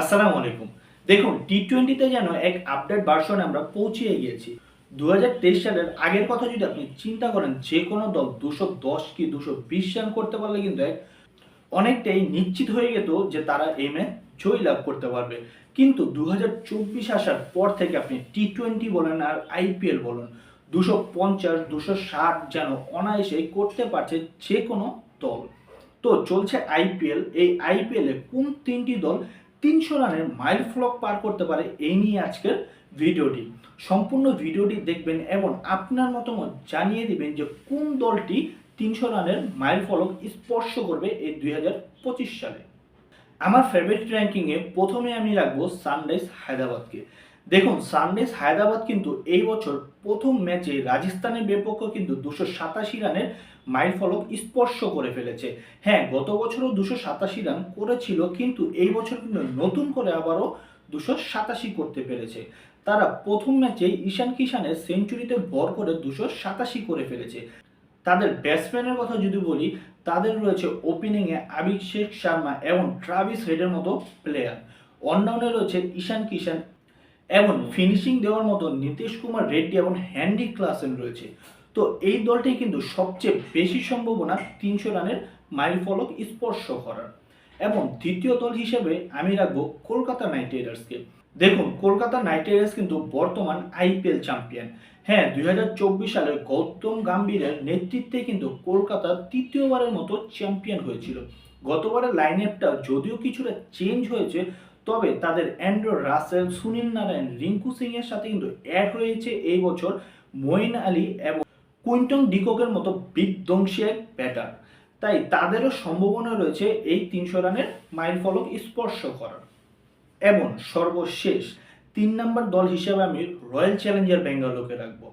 আসসালামু আলাইকুম। দেখুন টি-টোয়েন্টিতে যেন এক আপডেট ভার্সনে আমরা পৌঁছিয়ে গিয়েছি। ২০২৩ সালের আগের কথা যদি আপনি চিন্তা করেন, যে কোনো দল ২১০ কি ২২০ রান করতে পারলে কিন্তু অনেকটাই নিশ্চিত হয়ে যেত যে তারা এই ম্যাচ জয় লাভ করতে পারবে। কিন্তু ২০২৪ আসার পর থেকে আপনি টি-টোয়েন্টি বলেন আর আইপিএল বলেন, ২৫০ ২৬০ যেন অনায়াসেই করতে পারছে যে কোনো দল। তো চলছে আইপিএল, এই আইপিএলে কোন তিনটি দল ৩০০ রানের মাইল ফলক পার করতে পারে, এই নিয়ে আজকের ভিডিওটি। সম্পূর্ণ ভিডিওটি দেখবেন এবং আপনার মতামত জানিয়ে দিবেন যে কোন দলটি ৩০০ রানের মাইল ফলক স্পর্শ করবে এই ২০২৫ সালে। আমার ফেভারিট র্যাঙ্কিংয়ে প্রথমে আমি রাখবো সানরাইজ হায়দ্রাবাদকে। দেখুন সানরাইজ হায়দ্রাবাদ কিন্তু এই বছর প্রথম ম্যাচে রাজস্থানের বিপক্ষে কিন্তু ২৮৭ রানের মাইল ফলক স্পর্শ করে ফেলেছে। হ্যাঁ, গত বছরও ২৮৭ রান করেছিল, কিন্তু এই বছর কিন্তু নতুন করে আবারও ২৮৭ করতে পেরেছে। তারা প্রথম ম্যাচে ঈশান কিষানের সেঞ্চুরিতে ভর করে ২৮৭ করে ফেলেছে। তাদের ব্যাটসম্যানের কথা যদি বলি, তাদের রয়েছে ওপেনিংয়ে অভিষেক শর্মা এবং ট্রাভিস হেডের মতো প্লেয়ার। অলরাউন্ডে রয়েছে ঈশান কিষান এবং ফিনিশিং দেওয়ার মতো নীতিশ কুমার রেড্ডি এবং হ্যান্ডি ক্লাসেন রয়েছে। তো এই দলটি কিন্তু সবচেয়ে বেশি সম্ভাবনা ৩০০ রানের মাইল ফলক স্পর্শ করার। এবং দ্বিতীয় দল হিসেবে আমি রাখবো কলকাতা নাইট রাইডার্সকে। দেখুন কলকাতা নাইট রাইডার্স কিন্তু বর্তমান আইপিএল চ্যাম্পিয়ন। হ্যাঁ, ২০২৪ সালে গৌতম গম্ভীরের নেতৃত্বে কিন্তু কলকাতা তৃতীয়বারের মতো চ্যাম্পিয়ন হয়েছিল। গতবারের লাইন আপটা যদিও কিছুটা চেঞ্জ হয়েছে, তবে তাদের অ্যান্ড্রু রাসেল, সুনীল নারায়ণ, রিঙ্কু সিং এর সাথে কিন্তু অ্যাড হয়েছে এই বছর মঈন আলী এবং কুইন্টন ডিককের মতো বিধ্বংসী এক ব্যাটার। তাই তাদেরও সম্ভাবনা রয়েছে এই ৩০০ রানের মাইল ফলক স্পর্শ করার। এবং সর্বশেষ ৩ নম্বর দল হিসেবে আমি রয়্যাল চ্যালেঞ্জার ব্যাঙ্গালোরকে রাখবো।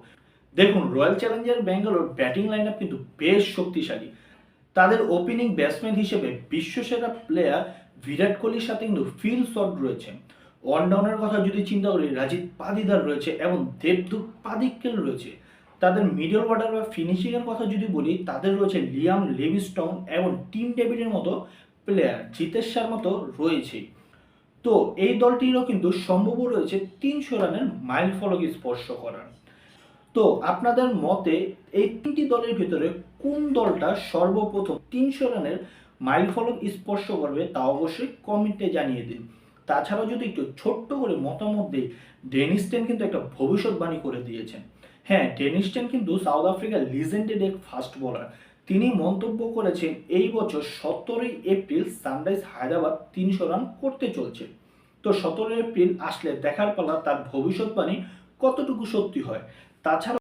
দেখুন royal Challenger Bangalore batting line up কিন্তু বেশ শক্তিশালী। তাদের ওপেনিং ব্যাটসম্যান হিসেবে বিশ্বসেরা প্লেয়ার বিরাট কোহলির সাথে কিন্তু ফিল শট রয়েছে। অলরাউন্ডারের কথা যদি চিন্তা করি, রাজীব পাদিদার রয়েছে এবং দেবদূত পাদিক্কেল রয়েছে। তাদের মিডল অর্ডার বা ফিনিশিংয়ের কথা যদি বলি, তাদের রয়েছে লিয়াম লিভিংস্টোন এবং টিম ডেভিডের মতো প্লেয়ার, জিতেশ শর্মা তো রয়েছেই। তো এই দলটিরও কিন্তু সম্ভব রয়েছে ৩০০ রানের মাইল ফলক স্পর্শ করার। তো আপনাদের মতে এই তিনটি দলের ভিতরে কোন দলটা সর্বপ্রথম ৩০০ রানের মাইল ফলক স্পর্শ করবে, তা অবশ্যই কমেন্টে জানিয়ে দিন। তাছাড়াও যদি একটু ছোট্ট করে মতামত দিই, ডেনিস টেন কিন্তু একটা ভবিষ্যৎবাণী করে দিয়েছেন। হ্যাঁ, ডেনিস টেন কিন্তু সাউথ আফ্রিকার লিজেন্ডের এক ফাস্ট বোলার। তিনি মন্তব্য করেছেন এই বছর ১৭ই এপ্রিল সানরাইজ হায়দ্রাবাদ ৩০০ রান করতে চলছে। তো ১৭ এপ্রিল আসলে দেখার পালা তার ভবিষ্যৎবাণী কতটুকু সত্যি হয়। তাছাড়া